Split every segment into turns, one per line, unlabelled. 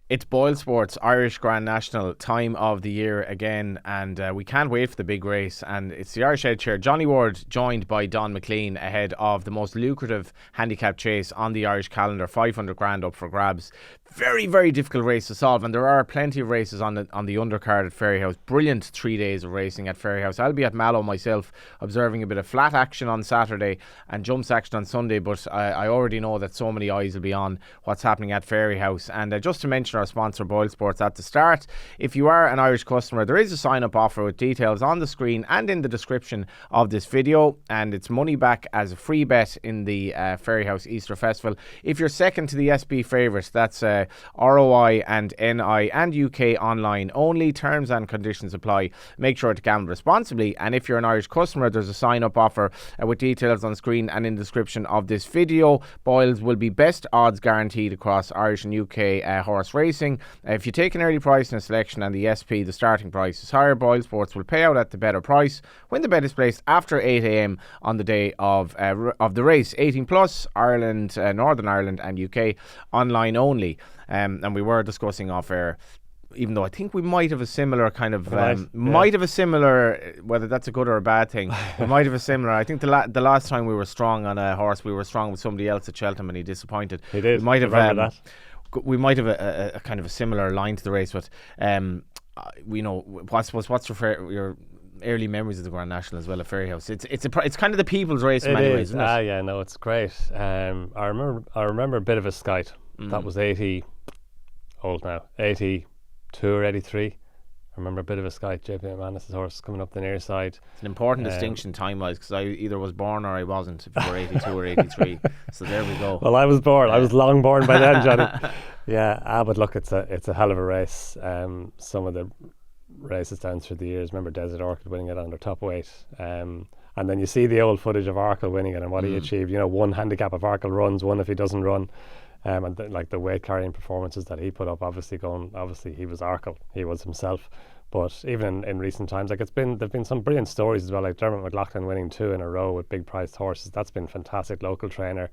It's BOYLE Sports, Irish Grand National, time of the year again, and we can't wait for the big race. And it's the Irish Head Chair, Johnny Ward, joined by Donn McClean, ahead of the most lucrative handicap chase on the Irish calendar, 500 grand up for grabs. Very, very difficult race to solve, and there are plenty of races on the undercard at Fairyhouse. Brilliant 3 days of racing at Fairyhouse. I'll be at Mallow myself, observing a bit of flat action on Saturday and jumps action on Sunday, but I already know that so many eyes will be on what's happening at Fairyhouse. And just to mention our sponsor, BOYLE Sports, at the start, if you are an Irish customer, there is a sign-up offer with details on the screen and in the description of this video, and it's money back as a free bet in the Fairyhouse Easter Festival. If you're second to the SB favourites, that's ROI and NI and UK online only. Terms and conditions apply. Make sure to gamble responsibly. And if you're an Irish customer, there's a sign-up offer with details on screen and in the description of this video. Boyles will be best odds guaranteed across Irish and UK horse racing. If you take an early price in a selection and the SP, the starting price is higher, BOYLE Sports will pay out at the better price when the bet is placed after 8 a.m. on the day of the race. 18 plus, Ireland, Northern Ireland and UK online only. And we were discussing off air, even though I think we might have a similar kind of might have a similar, whether that's a good or a bad thing, we might have a similar. I think the last time we were strong on a horse, we were strong with somebody else at Cheltenham and he disappointed.
He did.
We might have
that.
We might have a kind of a similar line to the race, but we know what's your early memories of the Grand National as well at Fairyhouse. It's kind of the people's race in many ways, isn't it?
Yeah, no, it's great. I remember a bit of a skite. That was 80, old now, 82 or 83. I remember a bit of a skite, JP McManus' horse coming up the near side.
It's an important distinction time-wise, because I either was born or I wasn't, if you were 82 or 83. So there we go.
Well, I was born. I was long born by then, Johnny. Yeah, but look, it's a hell of a race. Some of the races down through the years, remember Desert Orchid winning it under top weight. And then you see the old footage of Arkle winning it and what he achieved. One handicap if Arkle runs, one if he doesn't run. And the weight carrying performances that he put up, obviously he was Arkle, he was himself. But even in recent times, there've been some brilliant stories as well, like Dermot McLaughlin winning 2 in a row with big priced horses. That's been fantastic. Local trainer,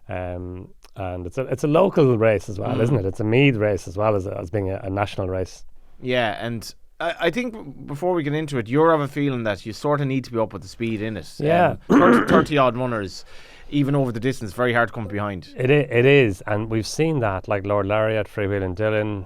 and it's a local race as well, isn't it? It's a Meath race as well as being a national race.
Yeah, and I think before we get into it, you're of a feeling that you sort of need to be up with the speed in it.
Yeah,
30 odd runners, even over the distance, very hard to come behind.
It is, and we've seen that, like Lord Lariat, Freewheeling Dillon,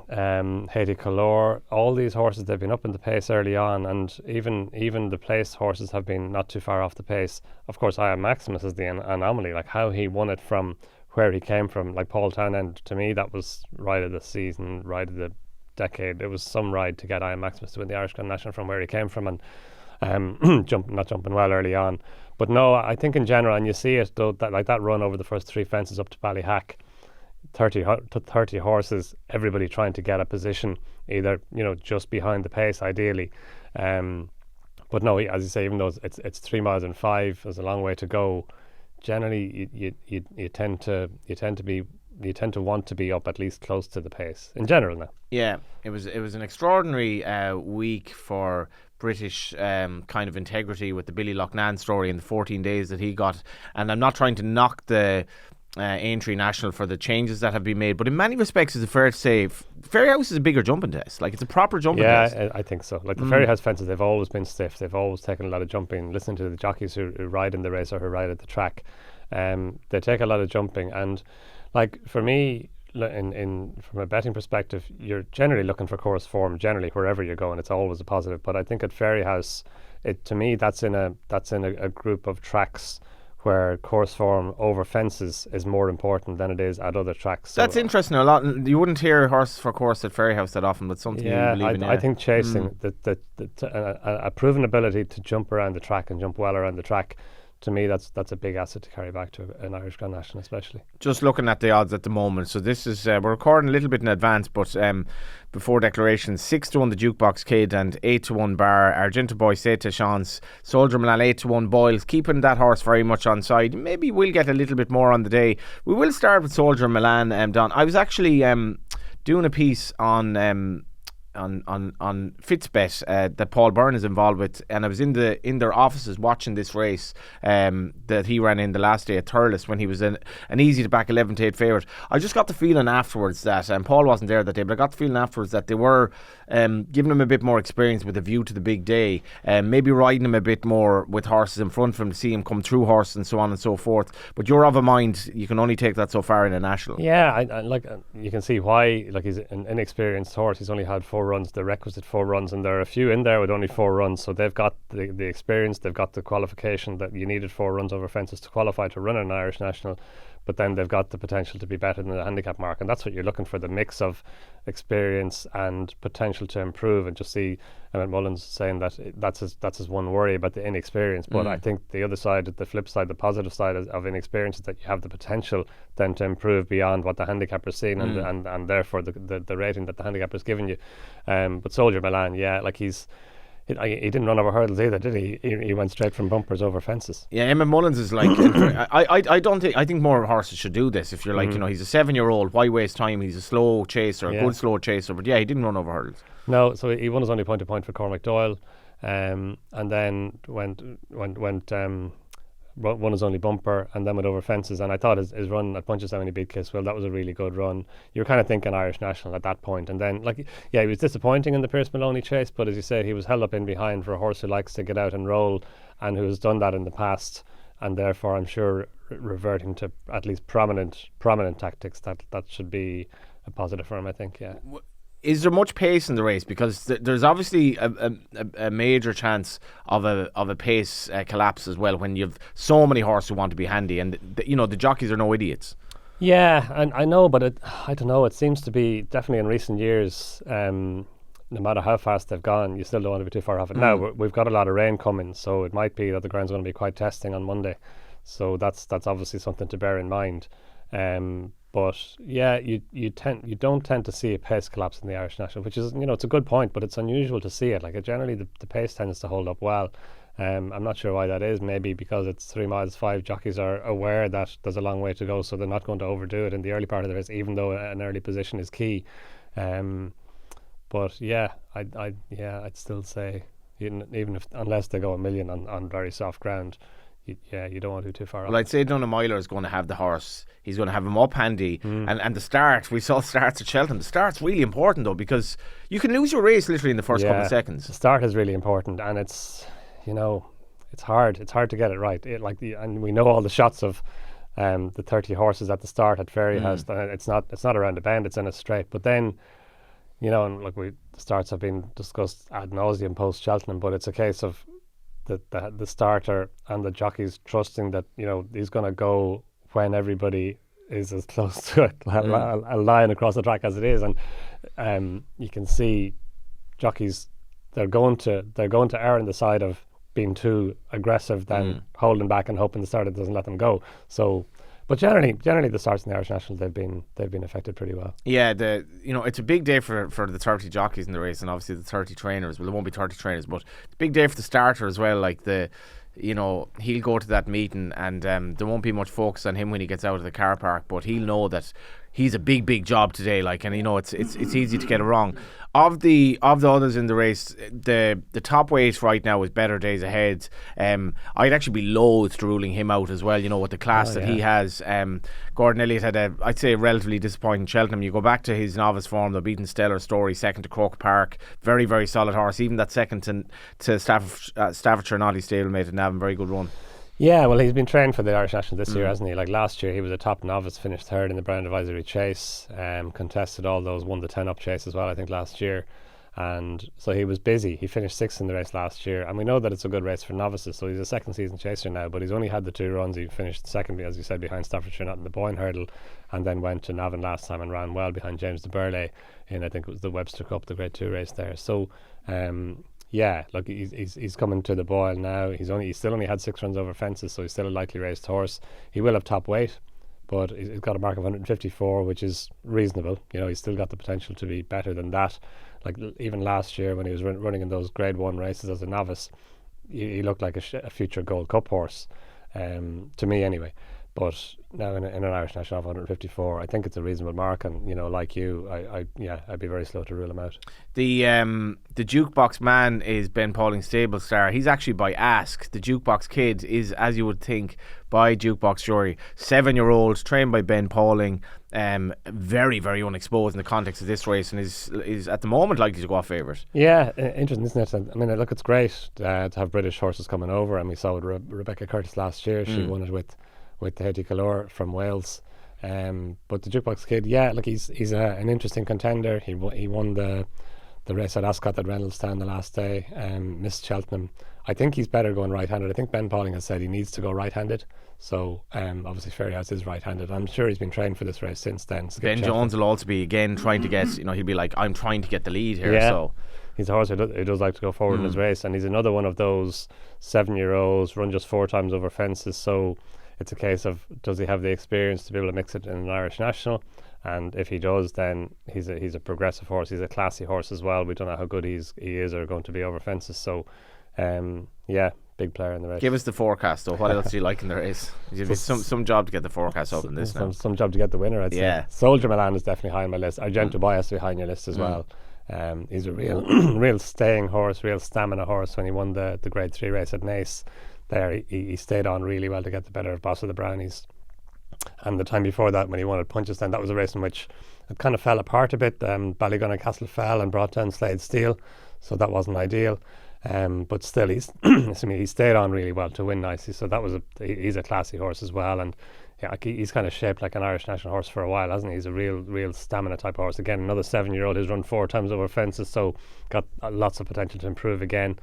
Haiti Color, all these horses, they've been up in the pace early on, and even the place horses have been not too far off the pace. Of course, I Am Maximus is the anomaly, like how he won it from where he came from. Like Paul Townend, to me, that was ride of the season, ride of the decade. It was some ride to get I Am Maximus to win the Irish Grand National from where he came from, and not jumping well early on. But no, I think in general, and you see it though, that run over the first 3 fences up to Ballyhack, 30 horses, everybody trying to get a position, either just behind the pace ideally. But no, as you say, even though it's 3 miles and 5, there's a long way to go. Generally, you tend to want to be up at least close to the pace in general now.
Yeah, it was an extraordinary week for British kind of integrity with the Billy Loughnane story and the 14 days that he got. And I'm not trying to knock the Aintree National for the changes that have been made, but in many respects, is it fair to say Fairyhouse is a bigger jumping test? Like, it's a proper jumping test.
Yeah, I think so. Like the Fairyhouse fences, they've always been stiff. They've always taken a lot of jumping. Listening to the jockeys who ride in the race or who ride at the track, they take a lot of jumping. And like for me, from a betting perspective, you're generally looking for course form. Generally, wherever you're going, it's always a positive. But I think at Fairyhouse, to me, that's in a group of tracks where course form over fences is more important than it is at other tracks. So
that's interesting. A lot you wouldn't hear horse for course at Fairyhouse that often, but something you believe in.
I think chasing a proven ability to jump around the track and jump well around the track, to me, that's a big asset to carry back to an Irish Grand National, especially. Just
looking at the odds at the moment, so this is we're recording a little bit in advance, but before declaration, 6-1 the Jukebox Kid and 8-1 Bar, Argento Boy, Seta Chance, Soldier Milan 8-1 Boyles, keeping that horse very much on side. Maybe we'll get a little bit more on the day. We will start with Soldier Milan. Don, I was actually doing a piece on on Fitzbet that Paul Byrne is involved with, and I was in their offices watching this race that he ran in the last day at Thurles when he was an easy to back 11-8 favourite. I just got the feeling afterwards that, and Paul wasn't there that day, but I got the feeling afterwards that they were giving him a bit more experience with a view to the big day, maybe riding him a bit more with horses in front of him to see him come through horses and so on and so forth. But you're of a mind you can only take that so far in a national.
Yeah, I like you can see why. Like, he's an inexperienced horse. He's only had 4 runs, the requisite 4 runs, and there are a few in there with only 4 runs. So they've got the experience, they've got the qualification that you needed 4 runs over fences to qualify to run an Irish national. But then they've got the potential to be better than the handicap mark, and that's what you're looking for, the mix of experience and potential to improve. And just see Emmett Mullins saying that that's his one worry about the inexperience. But I think the other side, the flip side, the positive side of inexperience is that you have the potential then to improve beyond what the handicapper's seen and therefore the rating that the handicapper's given you. But Soldier Milan, yeah, like he didn't run over hurdles either, did he? He went straight from bumpers over fences.
Yeah, Emmett Mullins is like, I think more horses should do this. If you're like, he's a 7-year-old, why waste time? He's a slow chaser, a good slow chaser. But yeah, he didn't run over hurdles.
No, so he won his only point to point for Cormac Doyle, and then went won his only bumper and then went over fences. And I thought his run at Punchestown when he beat Kiswell, that was a really good run. You were kind of thinking Irish national at that point. And then, he was disappointing in the Pierce Maloney chase, but as you say, he was held up in behind for a horse who likes to get out and roll and who has done that in the past, and therefore I'm sure reverting to at least prominent tactics, that should be a positive for him, I think. Yeah.
Is there much pace in the race? Because there's obviously a major chance of a pace collapse as well when you've so many horses who want to be handy, and the jockeys are no idiots.
Yeah, and I know, but I don't know. It seems to be definitely in recent years. No matter how fast they've gone, you still don't want to be too far off it. Now we've got a lot of rain coming, so it might be that the ground's going to be quite testing on Monday. So that's obviously something to bear in mind. But yeah, you don't tend to see a pace collapse in the Irish national, which is, it's a good point, but it's unusual to see it. Like, generally the pace tends to hold up well. I'm not sure why that is. Maybe because it's 3 miles 5, jockeys are aware that there's a long way to go, so they're not going to overdo it in the early part of the race, even though an early position is key. But yeah, I'd still say even unless they go a million on very soft ground, you don't want to do too far off.
Well, I'd say Donagh Meyler is going to have the horse. He's going to have him up handy. And the start, we saw starts at Cheltenham. The start's really important, though, because you can lose your race literally in the first couple of seconds.
The start is really important, and it's hard. It's hard to get it right. And we know all the shots of the 30 horses at the start at Fairyhouse. It's not around a bend, it's in a straight. But then, the starts have been discussed ad nauseum post Cheltenham, but it's a case of the starter and the jockeys trusting that he's going to go when everybody is as close to a line across the track as it is, and you can see jockeys they're going to err on the side of being too aggressive than holding back and hoping the starter doesn't let them go. So, but generally the starts in the Irish National they've been affected pretty well.
Yeah, it's a big day for the 30 jockeys in the race, and obviously the 30 trainers. Well, there won't be 30 trainers, but it's a big day for the starter as well. Like he'll go to that meeting, and there won't be much focus on him when he gets out of the car park, but he'll know that he's a big job today. It's easy to get it wrong. Of the others in the race, the top weight right now is Better Days Ahead. I'd actually be loath to ruling him out as well. With the class that he has. Gordon Elliott had I'd say a relatively disappointing Cheltenham. You go back to his novice form, they're beating Stellar Story, second to Croke Park. Very, very solid horse. Even that second to Staffordshire Noddy stablemate and Navan, very good run.
Yeah, well, he's been trained for the Irish National this year, hasn't he? Like last year, he was a top novice, finished third in the Brown Advisory Chase, contested all those 1 to 10 up chase as well, I think, last year. And so he was busy. He finished 6th in the race last year, and we know that it's a good race for novices, so he's a second season chaser now, but he's only had the 2 runs. He finished second, as you said, behind Staffordshire Not in the Boyne hurdle, and then went to Navan last time and ran well behind James de Burley in, I think it was the Webster Cup, the Grade 2 race there. So yeah, look, he's coming to the Boyle now. He's still only had 6 runs over fences, so he's still a likely raced horse. He will have top weight, but he's got a mark of 154, which is reasonable. He's still got the potential to be better than that. Like even last year when he was running in those Grade 1 races as a novice, he looked like a future Gold Cup horse, to me anyway. But now in an Irish National of 154, I think it's a reasonable mark, and like you, I'd be very slow to rule him out.
The jukebox man is Ben Pauling's stable star. He's actually by Ask. The jukebox kid is, as you would think, by Jukebox Jury. 7-year-old, trained by Ben Pauling. Very, very unexposed in the context of this race, and is at the moment likely to go off favourite.
Yeah, interesting, isn't it? I mean, look, it's great to have British horses coming over, and we saw with Rebecca Curtis last year. She won it with Haiti Calor from Wales. But the Jukebox Kid, look, he's an interesting contender. He won the race at Ascot at Reynolds Town the last day, missed Cheltenham. I think he's better going right-handed. I think Ben Pauling has said he needs to go right-handed. So obviously Fairyhouse is right-handed. I'm sure he's been trained for this race since then.
Ben Jones will also be again trying to get, he'll be like, I'm trying to get the lead here.
Yeah.
So
he's a horse who does like to go forward in his race, and he's another one of those 7-year-olds, run just 4 times over fences. So it's a case of, does he have the experience to be able to mix it in an Irish National? And if he does, then he's a progressive horse. He's a classy horse as well. We don't know how good he is or going to be over fences. So big player in the race.
Give us the forecast, though. What else do you like in the race? Some job to get the forecast up in this now.
Some job to get the winner, I'd say. Soldier Milan is definitely high on my list. Argento Bias is high on your list as well. He's a real staying horse, real stamina horse. When he won the Grade 3 race at Naas, there he stayed on really well to get the better of Boss of the Brownies. And the time before that, when he won at Punchestown, that was a race in which it kind of fell apart a bit. Ballygunner Castle fell and brought down Slade Steel, so that wasn't ideal. But still, he stayed on really well to win nicely. So he's a classy horse as well, and he's kind of shaped like an Irish National horse for a while, hasn't he? He's a real stamina type horse. Again, another 7-year-old who's run 4 times over fences, so got lots of potential to improve again.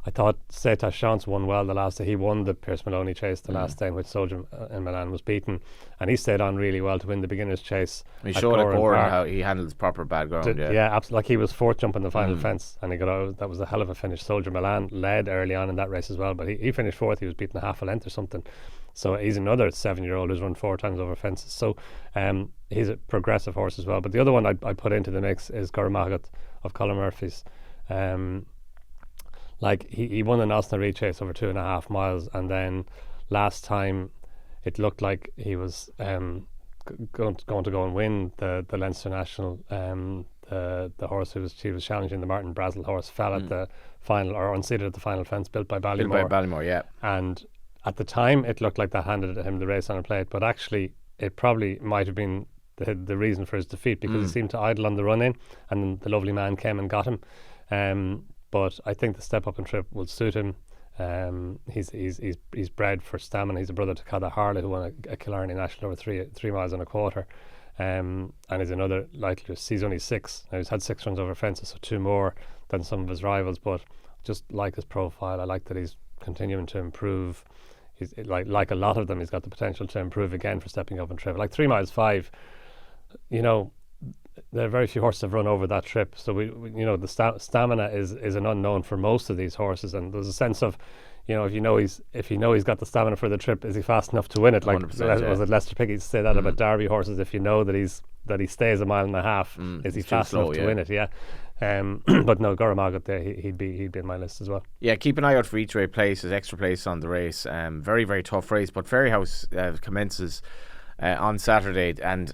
I thought Seta Chance won well the last day. He won the Pierce Maloney chase the last day in which Soldier in Milan was beaten, and he stayed on really well to win the beginners chase.
He showed at Gowran how he handles proper bad ground.
Absolutely. Like, he was 4th jumping the final fence, and he got out. That was a hell of a finish. Soldier Milan led early on in that race as well, but he finished 4th. He was beaten half a length or something. So he's another 7-year-old who's run 4 times over fences. So he's a progressive horse as well. But the other one I put into the mix is Gormagat of Colin Murphy's. Like, he won the Nosnaree chase over 2.5 miles, and then last time it looked like he was going to go and win the Leinster National. The horse he was challenging, the Martin Brazel horse, fell at the final, or unseated at the final fence built by Ballymore.
Yeah.
And at the time it looked like that handed him the race on a plate, but actually it probably might have been the reason for his defeat, because he seemed to idle on the run in, and the lovely man came and got him. But I think the step up and trip will suit him. He's bred for stamina. He's a brother to Cada Harley, who won a Killarney National over 3 miles and a quarter, and is another likely. He's only 6. Now, he's had 6 runs over fences, so 2 more than some of his rivals. But just like his profile, I like that he's continuing to improve. He's like a lot of them. He's got the potential to improve again for stepping up and trip. Like 3 miles 5, there are very few horses have run over that trip, so the stamina is an unknown for most of these horses, and there's a sense of, if you know he's got the stamina for the trip, is he fast enough to win it? Like, was it Lester Pickett say that about Derby horses? If you know that he stays 1.5 miles, is he fast enough to win it? Yeah. But no, Gormagat there, he'd be in my list as well.
Yeah, keep an eye out for each way places, extra place on the race. Very, very tough race, but Fairyhouse commences on Saturday, and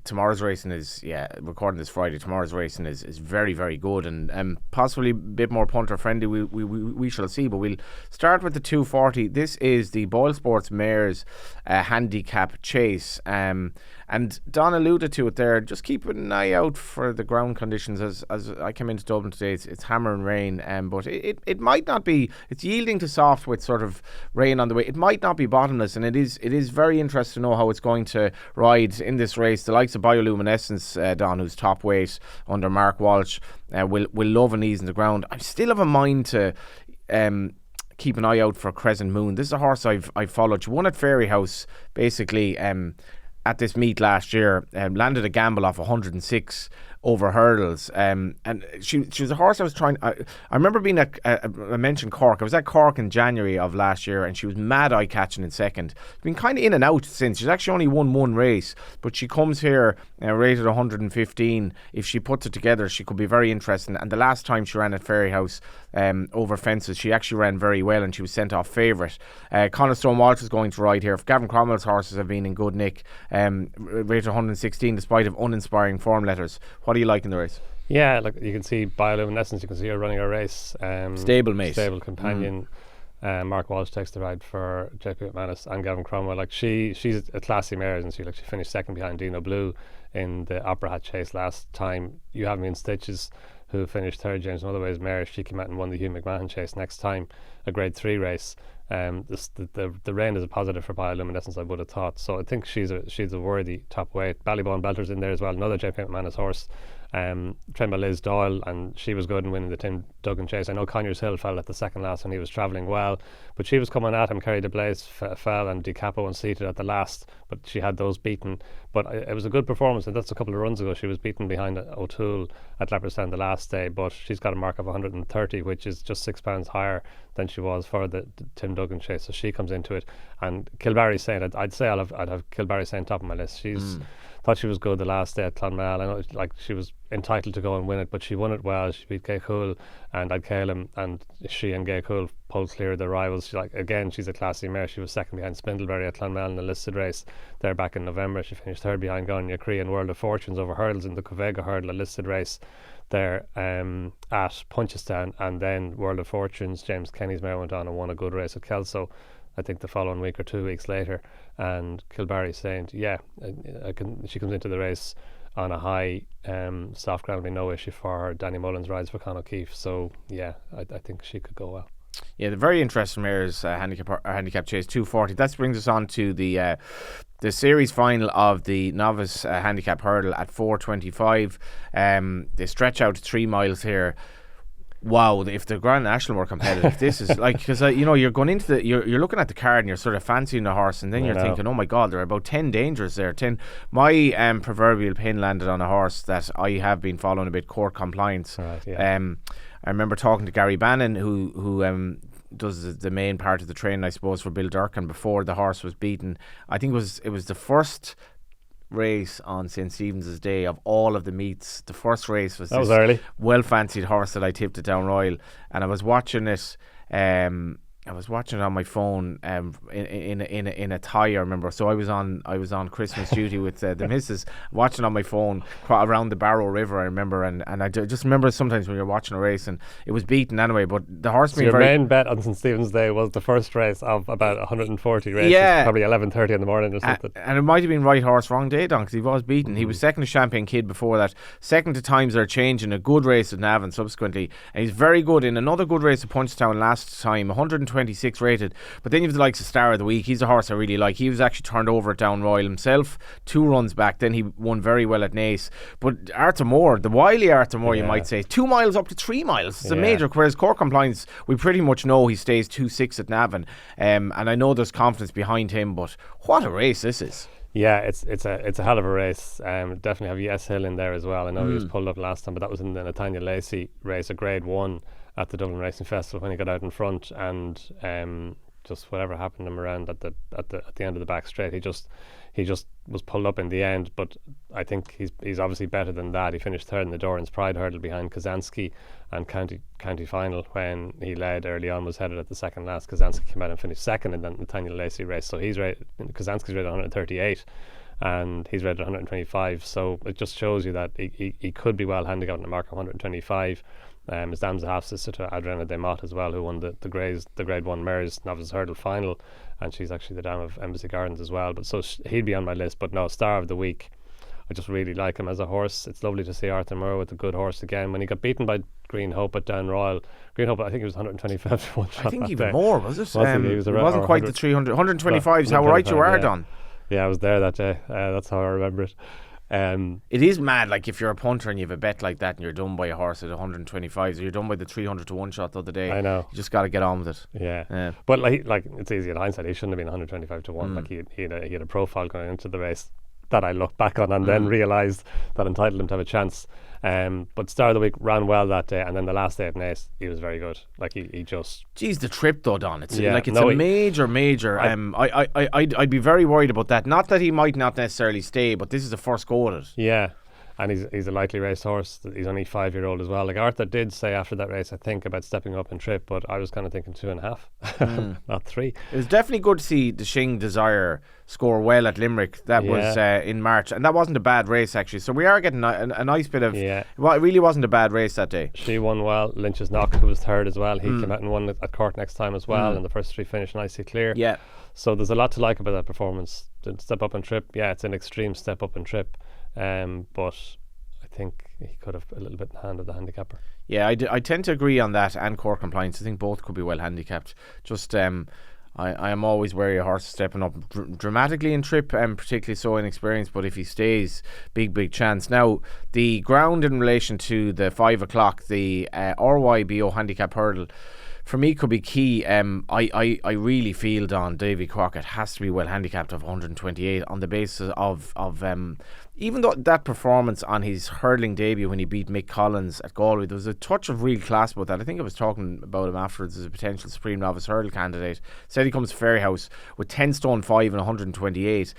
tomorrow's racing is, recording this Friday, tomorrow's racing is very, very good, and possibly a bit more punter friendly, we shall see. But we'll start with the 240. This is the BOYLE Sports Mares handicap chase, and Don alluded to it there. Just keep an eye out for the ground conditions. As I came into Dublin today, it's hammering rain, but it might not be. It's yielding to soft with sort of rain on the way. It might not be bottomless, and it is very interesting to know how it's going to ride in this race. The likes of Bioluminescence, Don, who's top weight under Mark Walsh, will love an ease in the ground. I still have a mind to keep an eye out for Crescent Moon. This is a horse I've followed. She won at Fairyhouse basically at this meet last year, landed a gamble off 106 over hurdles. And she was a horse I was trying. I remember being I mentioned Cork. I was at Cork in January of last year, and she was mad eye catching in second. She's been kind of in and out since. She's actually only won one race, but she comes here rated 115. If she puts it together, she could be very interesting. And the last time she ran at Fairyhouse over fences, she actually ran very well, and she was sent off favourite. Conor Stone-Walsh is going to ride here. Gavin Cromwell's horses have been in good nick. Rated 116 despite of uninspiring form letters. What do you like in the race?
Yeah, like you can see bioluminescence. You can see her running a race.
Stable mate,
stable companion. Mark Walsh takes the ride for JP McManus and Gavin Cromwell. Like she's a classy mare, isn't she? Like she finished second behind Dino Blue in the Opera Hat Chase last time. You have me in Stitches, who finished third. James Motherway's mare. She came out and won the Hugh McMahon Chase next time, a Grade 3 race. The rain is a positive for bioluminescence, I would have thought. So I think she's a worthy top weight. Ballybone Belter's in there as well, another JP McManus horse. Trained by Liz Doyle, and she was good in winning the Tim Duggan Chase. I know Conyers Hill fell at the second last when he was travelling well, but she was coming at him. Kerry de Blaze fell, and Di Capo unseated at the last, but she had those beaten. But it was a good performance, and that's a couple of runs ago. She was beaten behind O'Toole at Leopardstown the last day, but she's got a mark of 130, which is just £6 higher than she was for the Tim Duggan Chase. So she comes into it, and Kilbarry Saint. I'd say I'd have Kilbarry Saint top of my list. She's thought she was good the last day at Clonmel. I know like she was entitled to go and win it, but she won it well. She beat Gay Cool and I'd Calum, and she and Gay Cool pulled clear of the rivals. She's a classy mare. She was second behind Spindleberry at Clonmel in the listed race there back in November. She finished third behind Ganya Cree and World of Fortunes over hurdles in the Covega hurdle, a listed race there at Punchestown, and then World of Fortunes, James Kenny's mare, went on and won a good race at Kelso, I think the following week or 2 weeks later. And Kilbarry Saint, she comes into the race on a high. Soft ground will be no issue for her. Danny Mullins rides for Con O'Keefe, so yeah, I think she could go well.
Yeah, the very interesting mares handicap chase 240. That brings us on to the series final of the novice handicap hurdle at 425. They stretch out 3 miles here. Wow, if the Grand National were competitive, this is like, because you're going into you're looking at the card and you're sort of fancying the horse, and then you're thinking, oh my God, there are about 10 dangers there. 10. My proverbial pin landed on a horse that I have been following a bit, Court Compliance. Right, yeah. I remember talking to Gary Bannon, who does the main part of the training, I suppose, for Bill Durkin before the horse was beaten. I think it was the first race on St. Stephen's Day of all of the meets. The first race was this
early,
well fancied horse that I tipped at Down Royal, and I was watching it. On my phone in a tie, I remember. So I was on Christmas duty with the missus, watching on my phone around the Barrow River, I remember, and I just remember sometimes when you're watching a race and it was beaten anyway, but the horse
your main bet on St. Stephen's Day was the first race of about 140 races, probably 11:30 in the morning or something. And
it might have been right horse, wrong day, Don, because he was beaten. He was second to Champagne Kid before that, second to Times Are Changing, a good race at Navan subsequently, and he's very good in another good race at Punchestown last time, 126 rated. But then you have the likes of Star of the Week. He's a horse I really like. He was actually turned over at Down Royal himself 2 runs back. Then he won very well at Naas. But Arthur Moore, the wily Arthur Moore, you might say, 2 miles up to 3 miles. It's a major. Whereas Court Compliance, we pretty much know he stays 2-6 at Navan, and I know there's confidence behind him. But what a race this is!
Yeah, it's a hell of a race. Definitely have Yes Hill in there as well. I know he was pulled up last time, but that was in the Nathaniel Lacey race, a Grade 1 at the Dublin Racing Festival, when he got out in front, and just whatever happened to him around at the end of the back straight, he just was pulled up in the end. But I think he's obviously better than that. He finished third in the Doran's Pride hurdle behind Kazansky, and county final when he led early on was headed at the second last. Kazansky came out and finished second in the Nathaniel Lacey race, so Kazansky's rated 138 and he's rated 125, so it just shows you that he could be well handicapped in the mark of 125. His dam's a half sister to Adriana De Mott as well, who won the Grade 1 Mares Novice Hurdle final, and she's actually the dam of Embassy Gardens as well. But so he'd be on my list. But no, Star of the Week, I just really like him as a horse. It's lovely to see Arthur Moore with a good horse again. When he got beaten by Green Hope at Down Royal, Green Hope, I think it was 125 to 1 shot.
I think
that
even
day.
More, was it?
It
wasn't quite the 300. 125 is how right you are, Don.
Yeah, I was there that day. That's how I remember it.
It is mad, like if you're a punter and you have a bet like that and you're done by a horse at 125, so you're done by the 300 to 1 shot the other day.
I know.
You just got to get on with it.
Yeah. But like it's easy in hindsight. He shouldn't have been 125 to 1. Like he had a profile going into the race that I looked back on and then realised that entitled him to have a chance. But start of the week ran well that day, and then the last day at Naas, he was very good. Like he just.
Geez, the trip though, Don. It's
Yeah,
like it's
no,
a major. I'd be very worried about that. Not that he might not necessarily stay, but this is the first go at it.
Yeah. And he's a lightly raced horse. He's only 5-year-old as well. Like Arthur did say after that race, I think, about stepping up in trip, but I was kind of thinking 2.5, not 3.
It was definitely good to see the Shing Desire score well at Limerick. That was in March, and that wasn't a bad race actually. So we are getting a nice bit of. Yeah. Well, it really wasn't a bad race that day.
She won well. Lynch's Knock, who was third as well, he came out and won at Cork next time as well, and the first 3 finished nicely clear.
Yeah.
So there's a lot to like about that performance. The step up in trip, it's an extreme step up in trip, but I think he could have a little bit in the hand of the handicapper.
Yeah, I tend to agree on that and Cork Compliance. I think both could be well handicapped. Just I am always wary of horses stepping up dramatically in trip, and particularly so inexperienced, but if he stays, big chance. Now, the ground in relation to the 5 o'clock, the RYBO handicap hurdle, for me could be key. I really feel Don Davy Crockett has to be well handicapped of 128 on the basis of even though that performance on his hurdling debut when he beat Mick Collins at Galway, there was a touch of real class about that. I think I was talking about him afterwards as a potential Supreme Novice hurdle candidate. Said he comes to Fairyhouse with 10 stone 5 and 128.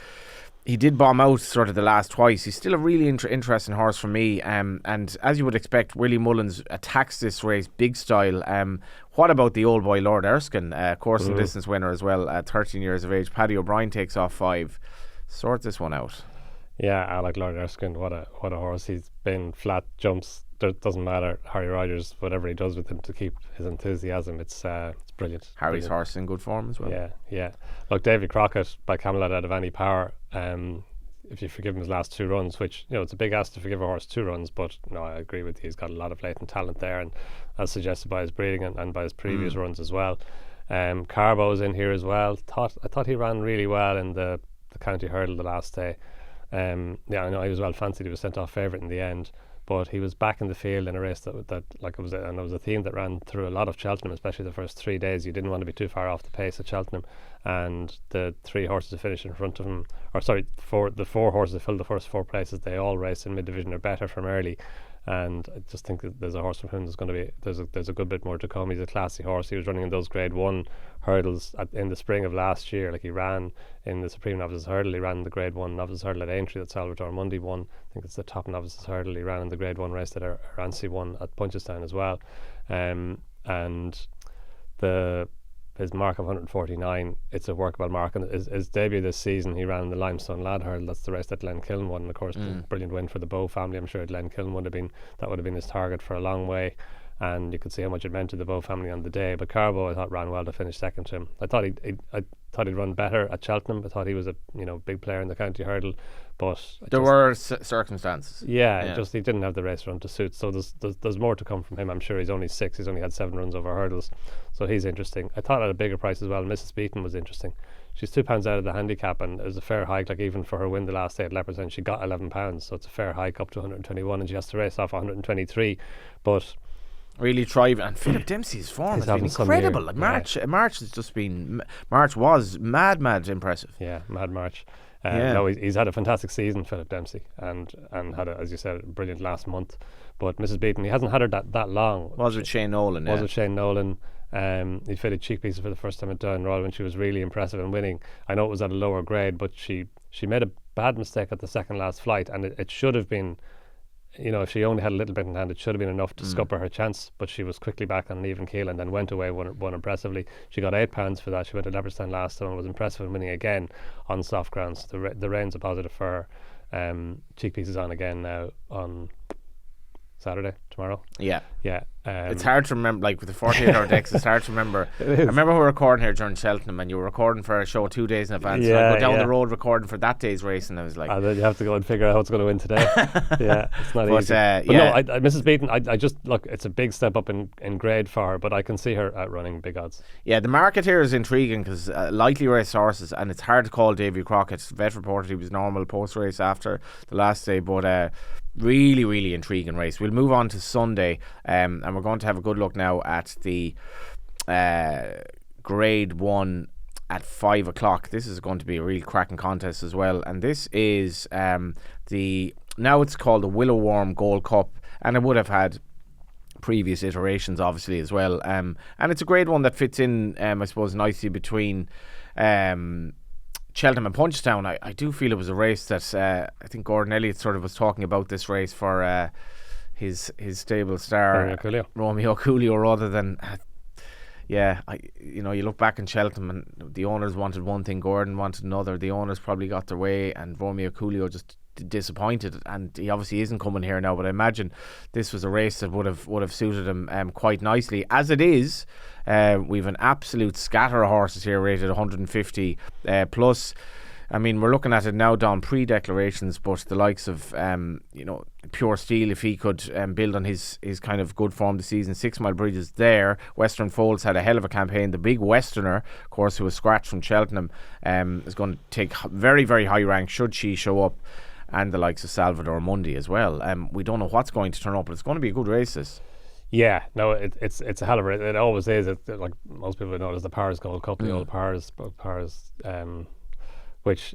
He did bomb out sort of the last twice. He's still a really interesting horse for me. And as you would expect, Willie Mullins attacks this race big style. What about the old boy Lord Erskine, course and distance winner as well at 13 years of age? Paddy O'Brien takes off 5. Sort this one out.
Yeah, I like Lord Erskine. What a horse. He's been flat jumps. Doesn't matter. Harry Rogers, whatever he does with him to keep his enthusiasm, it's brilliant.
Harry's horse in good form as well.
Yeah. Look, Davy Crockett by Camelot out of any power. If you forgive him his last 2 runs, which it's a big ask to forgive a horse 2 runs, but no, I agree with you. He's got a lot of latent talent there, and as suggested by his breeding and by his previous runs as well. Carbo's in here as well. I thought he ran really well in the county hurdle the last day. I know he was well fancied. He was sent off favourite in the end, but he was back in the field in a race that like it was a theme that ran through a lot of Cheltenham, especially the first 3 days. You didn't want to be too far off the pace at Cheltenham, and the 3 horses that finished in front of him, the 4 horses that filled the first 4 places, they all raced in mid-division or better from early. And I just think that there's a horse from whom there's going to be there's a good bit more to come. He's a classy horse. He was running in those Grade 1 hurdles in the spring of last year. Like he ran in the Supreme Novices Hurdle. He ran in the Grade 1 Novices Hurdle at Aintree that Salvatore Mundi won. I think it's the top Novices Hurdle. He ran in the Grade 1 race that Rancy won at Punchestown as well. And his mark of 149, it's a workable mark. And his debut this season, he ran in the Limestone Lad Hurdle. That's the race that Len Killen won. And of course, brilliant win for the Bow family. I'm sure Len Killen would have been his target for a long way. And you could see how much it meant to the Bow family on the day. But Carbo, I thought, ran well to finish second to him. I thought he'd run better at Cheltenham. I thought he was a big player in the county hurdle, but
there were circumstances.
Yeah, just he didn't have the race run to suit. So there's more to come from him. I'm sure he's only 6. He's only had 7 runs over hurdles, so he's interesting. I thought at a bigger price as well. Mrs. Beaton was interesting. She's £2 out of the handicap, and it was a fair hike. Like even for her win the last day at Leopardstown, she got £11, so it's a fair hike up to 121, and she has to race off 123, but.
Really thriving, and Philip Dempsey's form has been incredible. Like March has just been. March was mad impressive.
Yeah, mad March. No, he's had a fantastic season, Philip Dempsey, and had as you said, a brilliant last month. But Mrs. Beaton, he hasn't had her that long.
Was with Shane Nolan.
With Shane Nolan. He fitted cheek pieces for the first time at Down Royal when she was really impressive and winning. I know it was at a lower grade, but she made a bad mistake at the second last flight, and it should have been. If she only had a little bit in hand, it should have been enough to scupper her chance, but she was quickly back on an even keel and then went away, won impressively. She got £8 for that. She went to Leopardstown last time and was impressive in winning again on soft grounds. The rain's a positive for her. Cheek pieces on again now on Saturday, tomorrow.
Yeah.
It's
hard to remember, like with the 48-hour decks, it's hard to remember. I remember we were recording here during Cheltenham, and you were recording for a show 2 days in advance. So I go down the road recording for that day's race, and I was like,
and then you have to go and figure out who's going to win today. It's not easy. But no, Mrs. Beaton, I just look, it's a big step up in grade for her, but I can see her outrunning big odds. Yeah,
the market here is intriguing because lightly raced horses, and it's hard to call Davy Crockett. Vet reported he was normal post race after the last day, but really intriguing race. We'll move on to Sunday, and we're going to have a good look now at the Grade 1 at 5 o'clock. This is going to be a real cracking contest as well, and this is now it's called the Willow Worm Gold Cup, and it would have had previous iterations obviously as well, and it's a great one that fits in, I suppose, nicely between Cheltenham and Punchestown. I do feel it was a race that I think Gordon Elliott sort of was talking about this race for his stable star Romeo Coolio, rather than you look back in Cheltenham and the owners wanted one thing, Gordon wanted another. The owners probably got their way and Romeo Coolio just disappointed, and he obviously isn't coming here now, but I imagine this was a race that would have suited him quite nicely. As it is, we've an absolute scatter of horses here rated 150 plus. I mean, we're looking at it now, Don, pre-declarations, but the likes of, Pure Steel, if he could build on his kind of good form this season. 6 Mile Bridge is there. Western Folds had a hell of a campaign. The big Westerner, of course, who was scratched from Cheltenham, is going to take very, very high rank should she show up. And the likes of Salvador Mundi as well. We don't know what's going to turn up, but it's going to be a good race, this.
Yeah, no, it's a hell of a race. It always is. Like most people know, it's the Pars Gold Cup, the old Pars, which,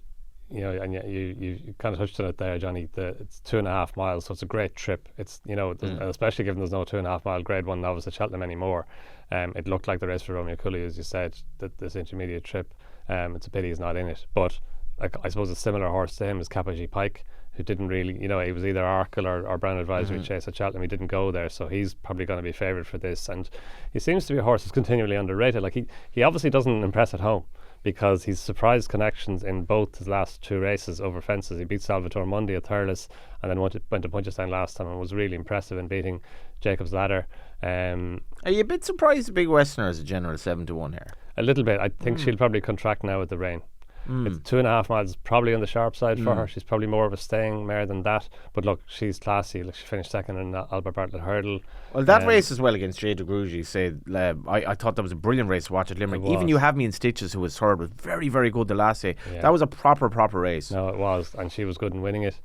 and you kind of touched on it there, Johnny. It's 2.5 miles, so it's a great trip. It's, and especially given there's no 2.5 mile Grade 1 novice at Cheltenham anymore. It looked like the race for Romeo Coolio, as you said, that this intermediate trip. It's a pity he's not in it, but I suppose a similar horse to him is Kappa Pike, who didn't really, he was either Arkle or Brown Advisory Chase at Cheltenham. He didn't go there, so he's probably going to be favoured for this. And he seems to be a horse that's continually underrated. Like he obviously doesn't impress at home, because he's surprised connections in both his last 2 races over fences. He beat Salvatore Mundi at Thurles and then went to Punchestown last time and was really impressive in beating Jacob's Ladder.
Are you a bit surprised the big Westerner is a general 7-1 here?
A little bit. I think she'll probably contract now with the rain. It's 2.5 miles, probably on the sharp side for her. She's probably more of a staying mare than that. But look, she's classy. Like, she finished second in the Albert Bartlett Hurdle.
Well, that race as well against Jade de Grugy, I thought that was a brilliant race to watch at Limerick. Even You Have Me in Stitches, who was third, was very, very good the last day. Yeah. That was a proper race.
No, it was, and she was good in winning it.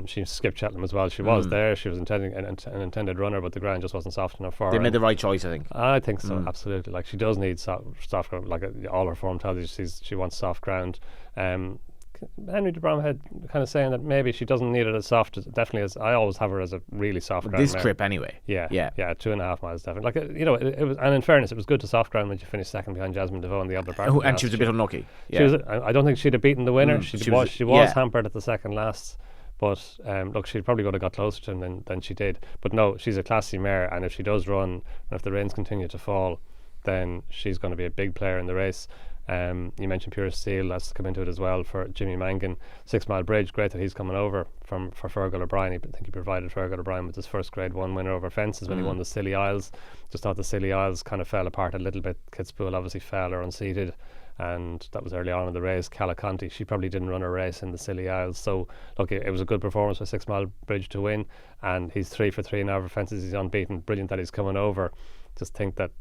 She skipped Cheltenham as well. She was there. She was an intended runner, but the ground just wasn't soft enough for her.
They made the right choice, I think.
I think so, absolutely. Like, she does need soft ground. Like, all her form tells you she wants soft ground. Henry de Bromhead kind of saying that maybe she doesn't need it as soft as, definitely as I always have her as a really soft ground
this
mare.
Trip anyway.
Yeah 2.5 miles definitely. Like, it was, and in fairness, it was good to soft ground when she finished second behind Jasmine DeVoe in the Albert Bartlett.
And she was a bit unlucky. Yeah.
I don't think she'd have beaten the winner. She was hampered at the second last. But look, she probably would have got closer to him than she did. But no, she's a classy mare, and if she does run, and if the rains continue to fall, then she's going to be a big player in the race. You mentioned Pure Steel, let's come into it as well for Jimmy Mangan. 6 Mile Bridge, great that he's coming over for Fergal O'Brien. I think he provided Fergal O'Brien with his first Grade 1 winner over fences when he won the Scilly Isles. Just thought the Scilly Isles kind of fell apart a little bit. Kidspool obviously fell or unseated, and that was early on in the race. Calaconte, she probably didn't run a race in the Scilly Isles. So look, it was a good performance for 6 Mile Bridge to win, and he's 3 for 3 now over fences. He's unbeaten. Brilliant that he's coming over. Just think that,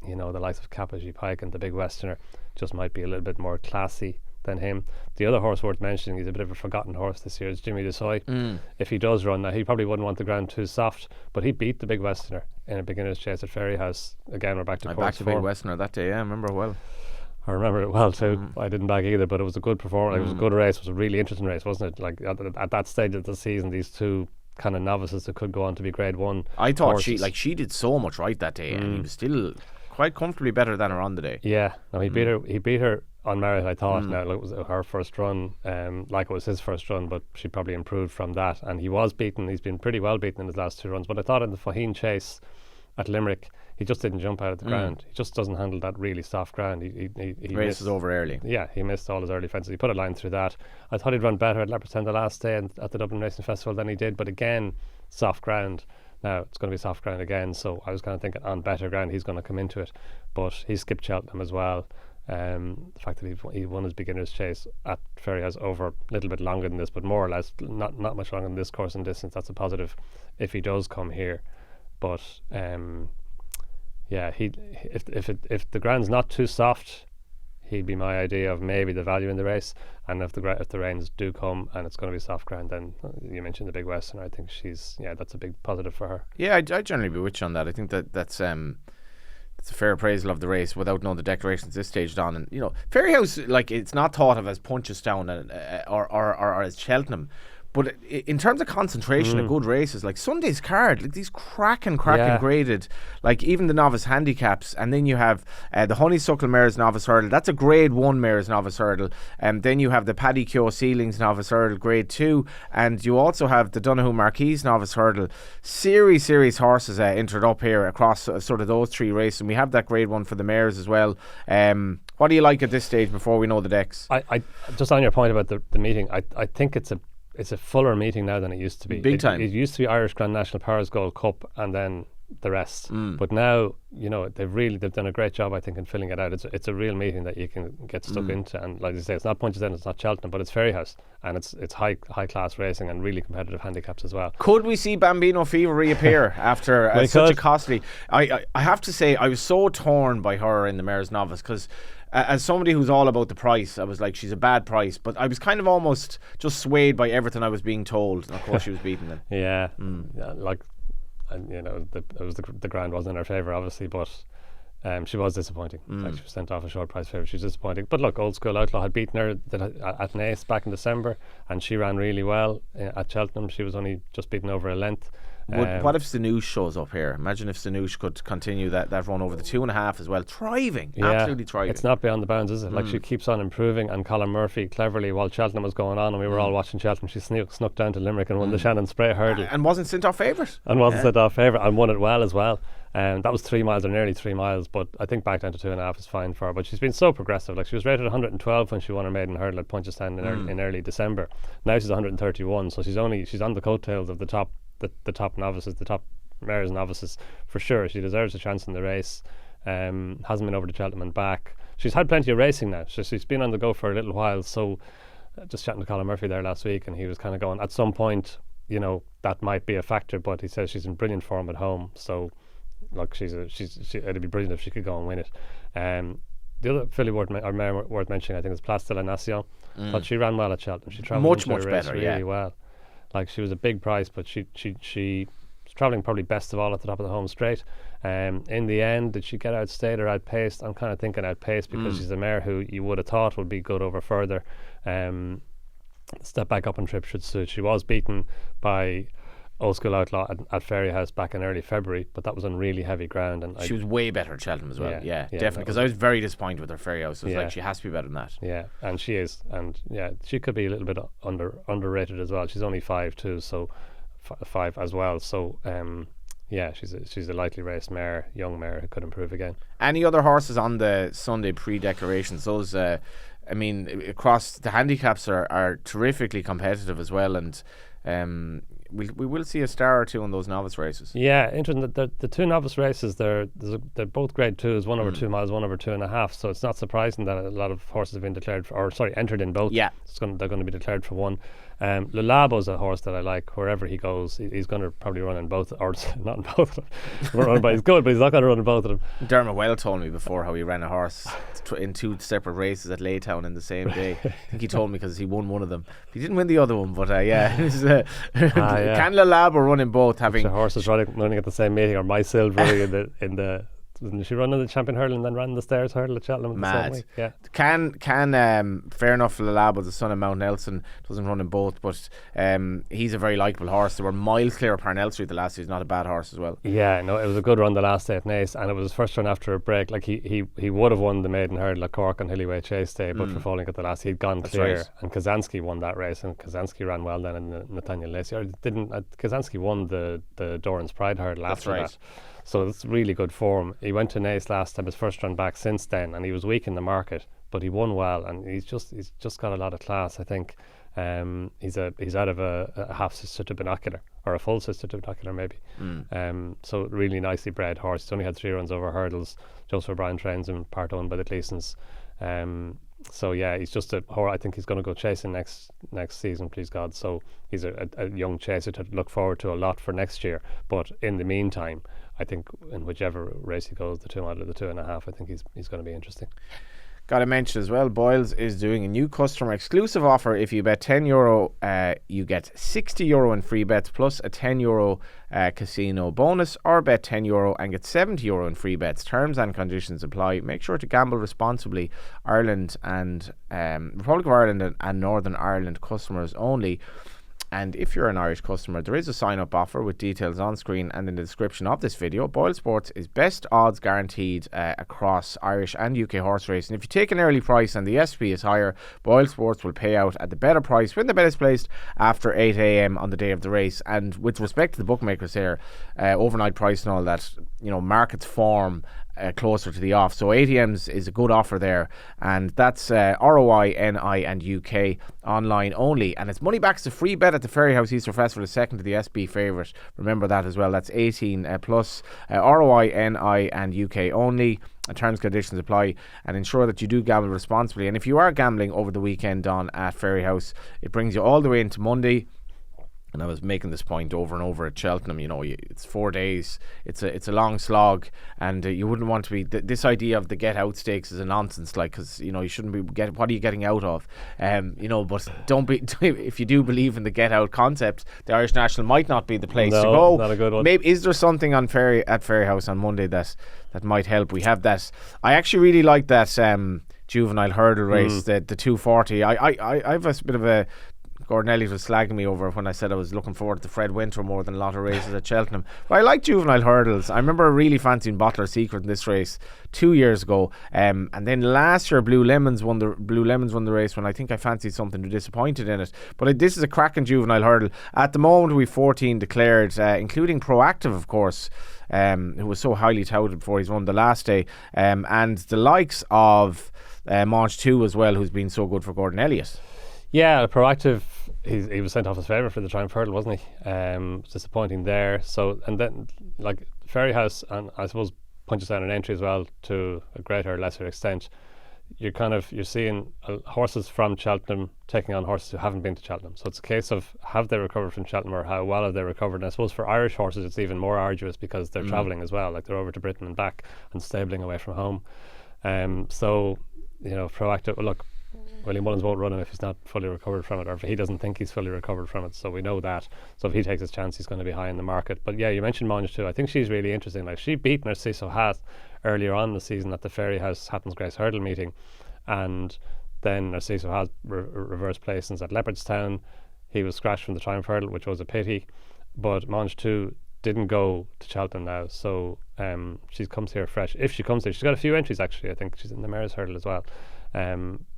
the likes of Kappa Pike and the big Westerner just might be a little bit more classy than him. The other horse worth mentioning, he's a bit of a forgotten horse this year, is Jimmy Desoy. If he does run, now he probably wouldn't want the ground too soft, but he beat the big Westerner in a beginner's chase at Fairyhouse. Again, we're back to course form.
Big Westerner that day, I remember it well.
I remember it well too. I didn't bag either, but it was a good performance. It was a good race. It was a really interesting race, wasn't it? Like, at that stage of the season, these two kind of novices that could go on to be Grade 1
I thought
horses.
she did so much right that day, and he was still quite comfortably better than her on the day.
Yeah, no, he beat her on merit, I thought. Now, it was her first run, like it was his first run, but she probably improved from that. And he was beaten. He's been pretty well beaten in his last 2 runs. But I thought in the Faheen chase at Limerick, he just didn't jump out of the ground. He just doesn't handle that really soft ground. He
race was over early.
Yeah, he missed all his early fences. He put a line through that. I thought he'd run better at Leopardstown the last day and at the Dublin Racing Festival than he did. But again, soft ground. Now it's going to be soft ground again, so I was kind of thinking on better ground he's going to come into it. But he skipped Cheltenham as well. The fact that he won his beginner's chase at Fairyhouse over a little bit longer than this, but more or less not much longer than this course and distance, that's a positive if he does come here. But yeah, if the ground's not too soft, he'd be my idea of maybe the value in the race. And if the rains do come and it's going to be soft ground, then you mentioned the big Western. I think that's a big positive for her.
Yeah, I'd generally be with you on that. I think that's a fair appraisal of the race without knowing the declarations at this stage, Don. And Fairyhouse, like, it's not thought of as Punchestown or as Cheltenham, But in terms of concentration of good races, like Sunday's card, like these cracking graded, like even the novice handicaps, and then you have the Honeysuckle Mares Novice Hurdle. That's a Grade 1 Mares Novice Hurdle. And then you have the Paddy Keogh Ceilings Novice Hurdle, Grade 2. And you also have the Donoghue Marquise Novice Hurdle. Serious horses entered up here across sort of those 3 races. And we have that Grade 1 for the mares as well. What do you like at this stage before we know the decks?
I just on your point about the meeting, I think it's a fuller meeting now than it used to be.
Big time.
It used to be Irish Grand National Powers Gold Cup and then the rest. But now, they've done a great job, I think, in filling it out. It's a real meeting that you can get stuck into. And like you say, it's not Punchestown, it's not Cheltenham, but it's Fairyhouse, and it's high class racing and really competitive handicaps as well.
Could we see Bambino Fever reappear after such a costly? I have to say, I was so torn by her in the Mares Novice because. As somebody who's all about the price, I was like, she's a bad price. But I was kind of almost just swayed by everything I was being told. And of course, she was beaten then.
Yeah, like, and the ground wasn't in her favour, obviously, but she was disappointing. Like, she was sent off a short price favourite. She was disappointing. But look, Old School Outlaw had beaten her at Naas back in December, and she ran really well at Cheltenham. She was only just beaten over a length.
What if Sanouche shows up here? Imagine if Sanouche could continue that run over the 2.5 as well. Thriving, absolutely thriving.
It's not beyond the bounds, is it? Like, she keeps on improving, and Colin Murphy cleverly, while Cheltenham was going on and we were all watching Cheltenham, she snuck down to Limerick and won the Shannon Spray Hurdle.
And wasn't sent off favourite.
And won it well as well. That was 3 miles or nearly 3 miles, but I think back down to 2.5 is fine for her. But she's been so progressive. Like, she was rated 112 when she won her maiden hurdle at Punchestown in early December. Now she's 131, so she's on the coattails of the top novices, the top mares novices for sure. She deserves a chance in the race. Hasn't been over to Cheltenham and back. She's had plenty of racing now, so she's been on the go for a little while. So just chatting to Colin Murphy there last week, and he was kind of going, at some point, that might be a factor, but he says she's in brilliant form at home. So look, it'd be brilliant if she could go and win it. The other filly worth mentioning, I think, is Place de la Nation. But she ran well at Cheltenham. She travelled
much better,
really well. Like, she was a big price, but she was travelling probably best of all at the top of the home straight. In the end, did she get outstayed or outpaced? I'm kind of thinking outpaced, because she's a mare who you would have thought would be good over further. Step back up and trip should suit. She was beaten by Old School Outlaw at Fairyhouse back in early February, but that was on really heavy ground. And she
was way better at Cheltenham as well. Yeah, definitely. Because I was very disappointed with her Fairyhouse. I was like, she has to be better than that. Yeah,
and she is. And she could be a little bit underrated as well. She's only 5'2", so 5 as well. So she's a lightly raced mare, young mare who could improve again. Any
other horses on the Sunday pre-declarations? Those, across the handicaps are terrifically competitive as well, and we will see a star or two in those novice races.
Yeah, interesting. The 2 novice races, they're both Grade 2s, one over 2 miles, one over 2.5. So it's not surprising that a lot of horses have been entered in both. Yeah, they're going to be declared for one. Le Labo's a horse that I like. Wherever he goes, he's going to probably run in both, or not in both of them. He's good, but he's not going to run in both of them.
Dermot Well told me before how he ran a horse in 2 separate races at Laytown in the same day. I think he told me because he won one of them. He didn't win the other one, but can Le Labo run in both? Having
horses running at the same meeting, or My Silver in the. Didn't she run in the Champion Hurdle and then ran the Stairs Hurdle at Cheltenham the same week? Yeah.
Can fair enough, Le Labo, the son of Mount Nelson, doesn't run in both, but he's a very likeable horse. They were miles clear of Parnell Street the last day. He's not a bad horse as well.
Yeah, no, it was a good run the last day at Naas, and it was his first run after a break. Like, he would have won the maiden hurdle at Cork on Hillyway Chase Day, but for falling at the last, he'd gone clear. Right. And Kazansky won that race, and Kazansky ran well then in the Nathaniel Lacey. Kazansky won the Doran's Pride Hurdle after that. So it's really good form. He went to Naas last time, his first run back since then, and he was weak in the market, but he won well, and he's just got a lot of class, I think. He's out of a half sister to binocular, or a full sister to binocular maybe. So really nicely bred horse. He's only had 3 runs over hurdles. Joseph O'Brien trains him, part owned by the Gleasons. So yeah, he's just I think he's going to go chasing next season, please God. So he's a young chaser to look forward to a lot for next year. But in the meantime, I think in whichever race he goes, the 2 mile or the 2.5, I think he's going to be interesting.
Got to mention as well, Boyles is doing a new customer exclusive offer. If you bet €10, you get €60 in free bets plus a €10 casino bonus, or bet €10 and get €70 in free bets. Terms and conditions apply. Make sure to gamble responsibly. Ireland and Republic of Ireland and Northern Ireland customers only. And if you're an Irish customer, there is a sign-up offer with details on screen and in the description of this video. BOYLE Sports is best odds guaranteed across Irish and UK horse racing. If you take an early price and the SP is higher, BOYLE Sports will pay out at the better price when the bet is placed after 8 a.m. on the day of the race. And with respect to the bookmakers here, overnight price and all that, markets form closer to the off. So ATMs is a good offer there, and that's ROI, NI and UK online only, and it's money back. It's a free bet at the Fairyhouse Easter Festival, is second to the SB favourite. Remember that as well. That's 18 plus, ROI, NI and UK only. Terms and conditions apply, and ensure that you do gamble responsibly. And if you are gambling over the weekend on at Fairyhouse, it brings you all the way into Monday. And I was making this point over and over at Cheltenham. It's 4 days. It's a long slog, and you wouldn't want to be. This idea of the get out stakes is a nonsense. because you shouldn't be what are you getting out of? But don't be. If you do believe in the get out concept, the Irish National might not be the place to go.
Not a good one.
Maybe is there something on at Fairyhouse on Monday that might help? We have that. I actually really like that juvenile hurdle race, the 240. I have a bit of a. Gordon Elliott was slagging me over when I said I was looking forward to Fred Winter more than a lot of races at Cheltenham. But I like juvenile hurdles. I remember really fancying Bottler Secret in this race 2 years ago. And then last year, Blue Lemons won the race when I think I fancied something, disappointed in it. But this is a cracking juvenile hurdle. At the moment, we've 14 declared, including Proactive, of course, who was so highly touted before he's won the last day. And the likes of Monge 2 as well, who's been so good for Gordon Elliott.
Yeah, Proactive, he was sent off as favourite for the Triumph Hurdle, wasn't he? It's disappointing there. So, and then, Fairyhouse, and I suppose punches down an entry as well to a greater or lesser extent. You're seeing horses from Cheltenham taking on horses who haven't been to Cheltenham. So it's a case of, have they recovered from Cheltenham, or how well have they recovered? And I suppose for Irish horses, it's even more arduous because they're travelling as well. They're over to Britain and back and stabling away from home. Proactive, look, Willie Mullins won't run him if he's not fully recovered from it, or if he doesn't think he's fully recovered from it. So we know that. So if he takes his chance, he's going to be high in the market. But yeah, you mentioned Monge too. I think she's really interesting. She beat Narciso Hath earlier on in the season at the Fairyhouse Happens Grace Hurdle meeting, and then Narciso Hath reversed placings at Leopardstown. He was scratched from the Triumph Hurdle, which was a pity. But Monge too didn't go to Cheltenham now, so she comes here fresh. If she comes here, she's got a few entries actually. I think she's in the Mares Hurdle as well.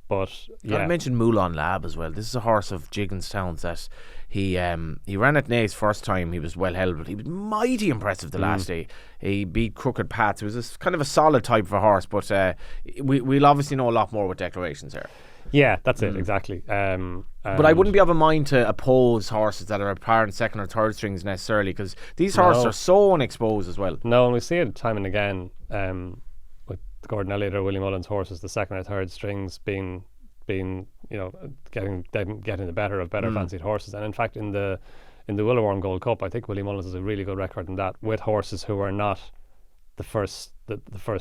But yeah,
I mentioned Moulin Lab as well. This is a horse of Jigginstown's that he ran at Naas first time. He was well held, but he was mighty impressive the last day. He beat Crooked Pats. It was kind of a solid type of a horse, but we'll obviously know a lot more with declarations here.
Yeah, that's it, exactly.
But I wouldn't be of a mind to oppose horses that are apparent second or third strings necessarily, because these horses are so unexposed as well.
No, and we see it time and again with Gordon Elliott or Willie Mullins horses, the second or third strings being getting the better of better fancied horses. And in fact, in the Willowarm Gold Cup, I think Willie Mullins has a really good record in that, with horses who are not the first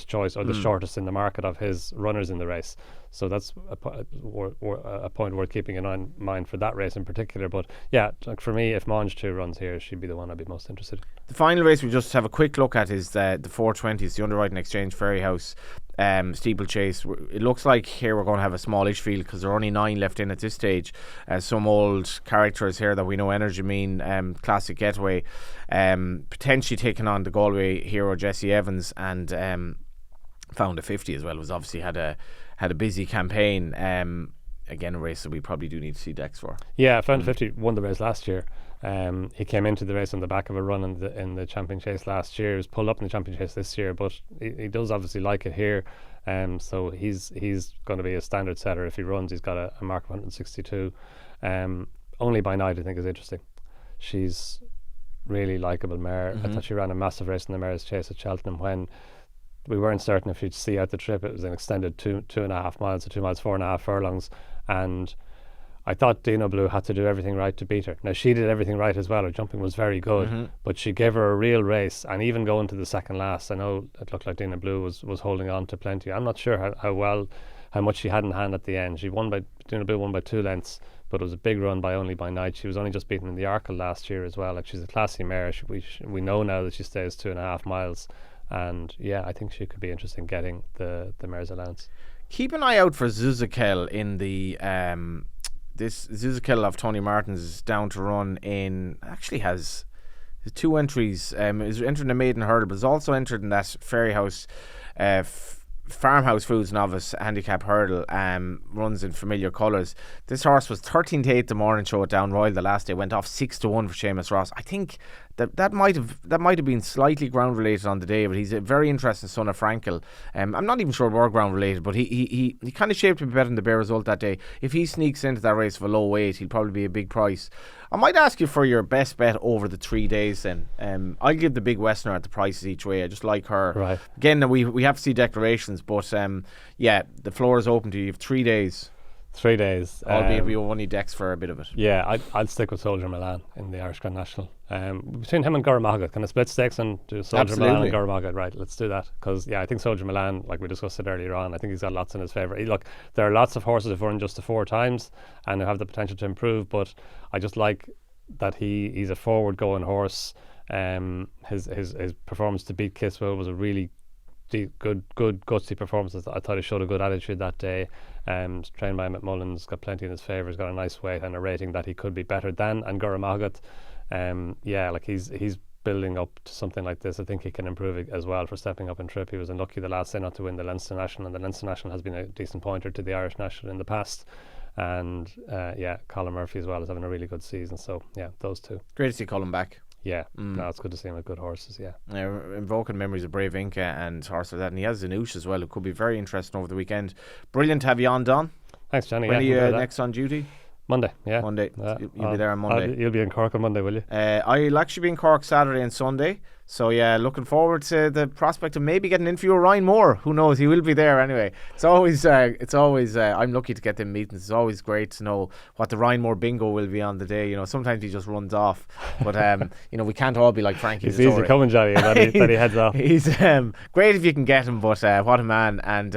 choice or the shortest in the market of his runners in the race. So that's a point worth keeping in mind for that race in particular. But yeah, for me, if Monge 2 runs here, she'd be the one I'd be most interested in.
The final race we just have a quick look at is the 420s, the Underwriting Exchange Fairyhouse steeplechase. It looks like here we're going to have a smallish field because there are only 9 left in at this stage. Some old characters here that we know, Energy Mean, Classic Getaway, potentially taking on the Galway hero Jesse Evans, and Found a 50 as well. Was obviously had a busy campaign. Again, a race that we probably do need to see Dex for.
Yeah, Found a 50 won the race last year. He came into the race on the back of a run in the Champion Chase last year. He was pulled up in the Champion Chase this year, but he does obviously like it here. So he's going to be a standard setter if he runs. He's got a mark of 162. Only by Night, I think, is interesting. She's really likeable mare. I thought she ran a massive race in the Mares Chase at Cheltenham when we weren't certain if she'd see out the trip. It was an extended 2.5 miles, so 2 miles, 4.5 furlongs, and I thought Dino Blue had to do everything right to beat her. Now, she did everything right as well. Her jumping was very good, but she gave her a real race, and even going to the second last, I know it looked like Dino Blue was holding on to plenty. I'm not sure how much she had in hand at the end. Dino Blue won by 2 lengths, but it was a big run only by Night. She was only just beaten in the Arkle last year as well. Like, she's a classy mare. We know now that she stays 2.5 miles. And yeah, I think she could be interesting getting the mare's allowance.
Keep an eye out for Zuzakel in the this Zuzukill of Tony Martin's is down to run in, actually has 2 entries. Is entered in the maiden hurdle, but is also entered in that Fairyhouse Farmhouse Foods Novice Handicap Hurdle. Runs in familiar colours. This horse was 13 to 8 the morning show at Down Royal the last day. Went off 6 to 1 for Seamus Ross. I think that might have been slightly ground related on the day, but he's a very interesting son of Frankel. I'm not even sure it were ground related, but he kind of shaped a bit better than the bare result that day. If he sneaks into that race of a low weight, he'll probably be a big price. I might ask you for your best bet over the 3 days then. I'll give the Big Westerner at the prices each way. I just like her.
Right.
Again, we have to see declarations, but the floor is open to you. You have 3 days.
3 days.
Albeit we only decks for a bit of it.
Yeah, I'd stick with Soldier Milan in the Irish Grand National. Between him and Gurramaga, can I split stakes and do Soldier Milan and Gurramaga? Right, let's do that. Because, I think Soldier Milan, like we discussed it earlier on, I think he's got lots in his favour. Look, there are lots of horses who've run just the 4 times and who have the potential to improve, but I just like that he's a forward-going horse. His performance to beat Kisswell was a really good gutsy performance. I thought he showed a good attitude that day. Trained by McMullen's, got plenty in his favour. He's got a nice weight and a rating that he could be better than. And Gurramagat, like he's building up to something like this. I think he can improve it as well for stepping up in trip. He was unlucky the last day not to win the Leinster National, and the Leinster National has been a decent pointer to the Irish National in the past. And Colin Murphy as well is having a really good season. So those 2.
Great to see Colin back.
Yeah, no, it's good to see him with good horses.
Invoking memories of Brave Inca and horses like that, and he has Zanouche as well, who could be very interesting over the weekend. Brilliant to have you on, Don.
Thanks, Johnny.
When are you next on duty?
Monday.
Monday. You'll be there on Monday.
You'll be in Cork on Monday, will you?
I'll actually be in Cork Saturday and Sunday. So looking forward to the prospect of maybe getting an interview with Ryan Moore. Who knows? He will be there anyway. It's always I'm lucky to get them meetings. It's always great to know what the Ryan Moore bingo will be on the day. Sometimes he just runs off, but we can't all be like Frankie.
He's easy coming, Johnny, and then he heads off.
He's great if you can get him, but what a man. And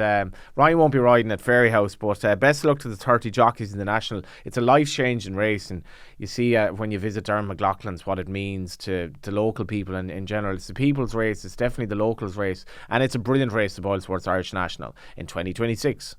Ryan won't be riding at Fairyhouse, but best of luck to the 30 jockeys in the National. It's a life-changing race, and you see when you visit Darren McLaughlin's what it means to local people and in general. It's the people's race. It's definitely the locals race, and it's a brilliant race, the BOYLE Sports Irish National in 2026.